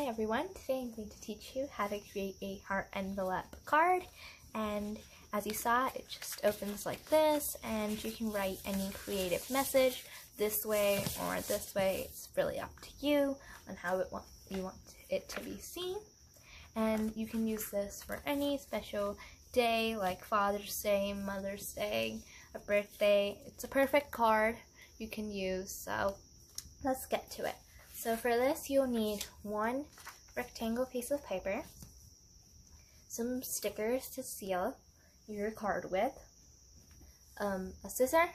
everyone, today I'm going to teach you how to create a heart envelope card, and as you saw it just opens like this and you can write any creative message this way or this way. It's really up to you on how you want it to be seen, and you can use this for any special day like Father's Day, Mother's Day, a birthday. It's a perfect card you can use, so let's get to it. So for this, you'll need one rectangle piece of paper, some stickers to seal your card with, a scissor,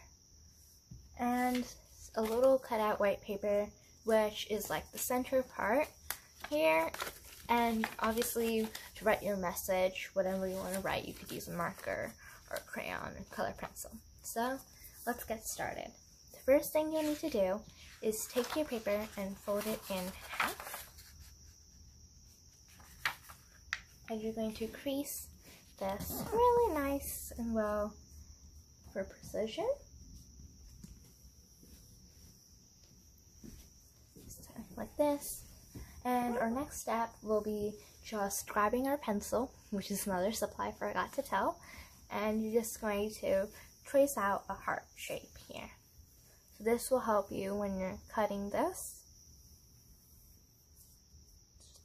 and a little cutout white paper, which is like the center part here. And obviously, to write your message, whatever you want to write, you could use a marker or a crayon or color pencil. So let's get started. The first thing you'll need to do is take your paper and fold it in half. And you're going to crease this really nice and well for precision. So, like this. And our next step will be just grabbing our pencil, which is another supply I forgot to tell, and you're just going to trace out a heart shape here. This will help you when you're cutting this.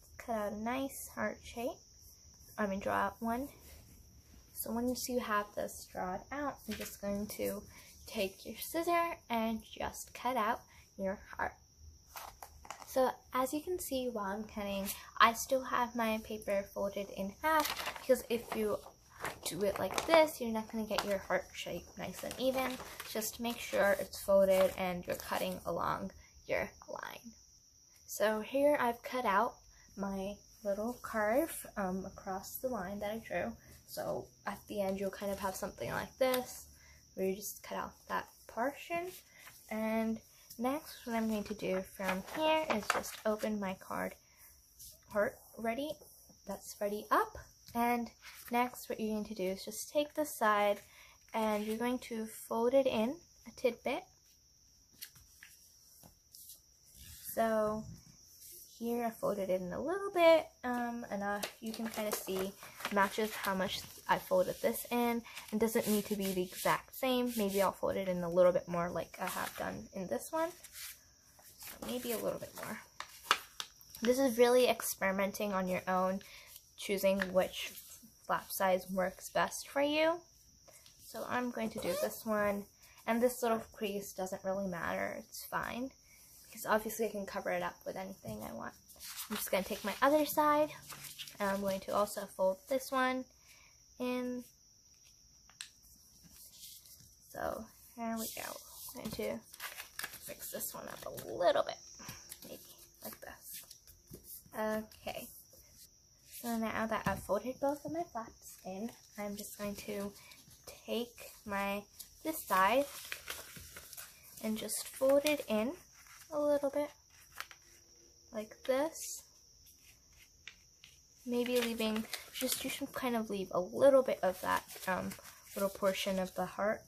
Just cut out a nice heart shape. Draw out one. So once you have this drawn out, you're just going to take your scissor and just cut out your heart. So as you can see while I'm cutting, I still have my paper folded in half, because if you do it like this, you're not going to get your heart shape nice and even. Just make sure it's folded and you're cutting along your line. So here I've cut out my little curve across the line that I drew. So at the end you'll kind of have something like this, where you just cut out that portion. And next, what I'm going to do from here is just open my card heart ready. That's ready up. And next, what you're going to do is just take this side and you're going to fold it in a tidbit. So here I folded it in a little bit, enough you can kind of see matches how much I folded this in, and doesn't need to be the exact same. Maybe I'll fold it in a little bit more like I have done in this one. So maybe a little bit more. This is really experimenting on your own, choosing which flap size works best for you. So I'm going to do this one, and this little crease doesn't really matter, it's fine, because obviously I can cover it up with anything I want. I'm just going to take my other side, and I'm going to also fold this one in. So here we go. I'm going to fix this one up a little bit, maybe like this. Okay. So now that I've folded both of my flaps in, I'm just going to take this side and just fold it in a little bit, like this. Maybe you should kind of leave a little bit of that little portion of the heart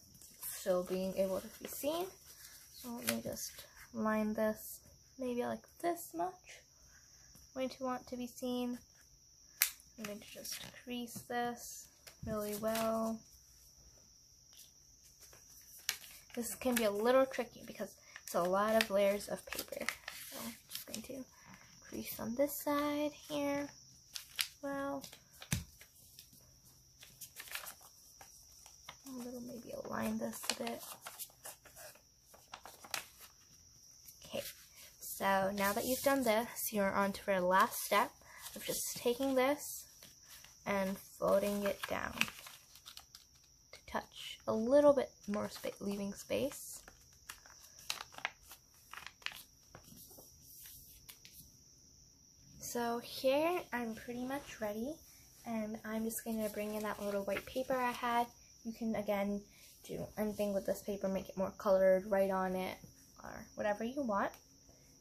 still being able to be seen. So let me just line this maybe like this much. I'm going to want to be seen. I'm going to just crease this really well. This can be a little tricky because it's a lot of layers of paper. So I'm just going to crease on this side here. Well, maybe align this a bit. Okay, so now that you've done this, you're on to our last step of just taking this and folding it down to touch a little bit more space, leaving space. So here I'm pretty much ready, and I'm just going to bring in that little white paper I had. You can again do anything with this paper, make it more colored, write on it, or whatever you want.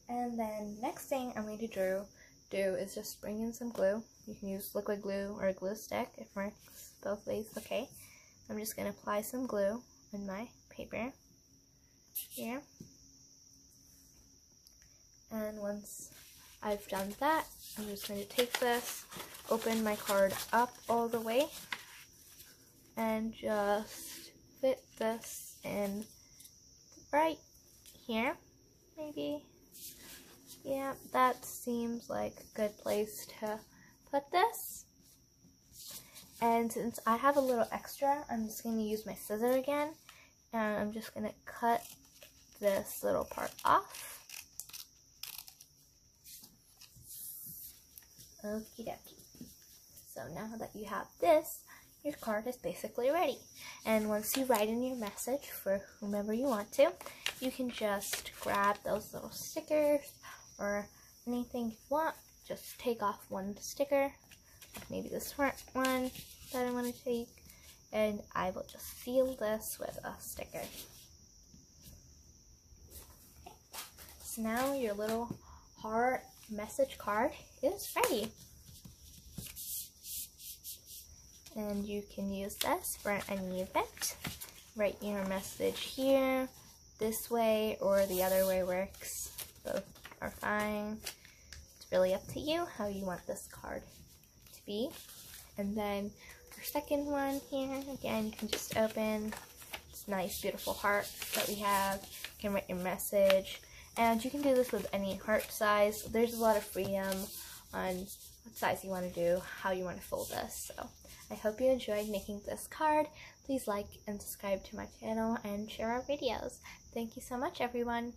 And then next thing I'm going to do is just bring in some glue. You can use liquid glue or a glue stick. It works both ways, okay? I'm just going to apply some glue on my paper here. And once I've done that, I'm just going to take this, open my card up all the way, and just fit this in right here, maybe. Yeah, that seems like a good place to put this. And since I have a little extra, I'm just going to use my scissor again, and I'm just going to cut this little part off. Okie dokie. So now that you have this, your card is basically ready. And once you write in your message for whomever you want to, you can just grab those little stickers or anything you want. Just take off one sticker, maybe this front one that I want to take, and I will just seal this with a sticker. Okay. So now your little heart message card is ready. And you can use this for any event. Write your message here, this way, or the other way works. Both are fine. It's really up to you how you want this card to be. And then our second one here, again, you can just open this nice, beautiful heart that we have. You can write your message. And you can do this with any heart size. There's a lot of freedom on what size you want to do, how you want to fold this. So I hope you enjoyed making this card. Please like and subscribe to my channel and share our videos. Thank you so much, everyone.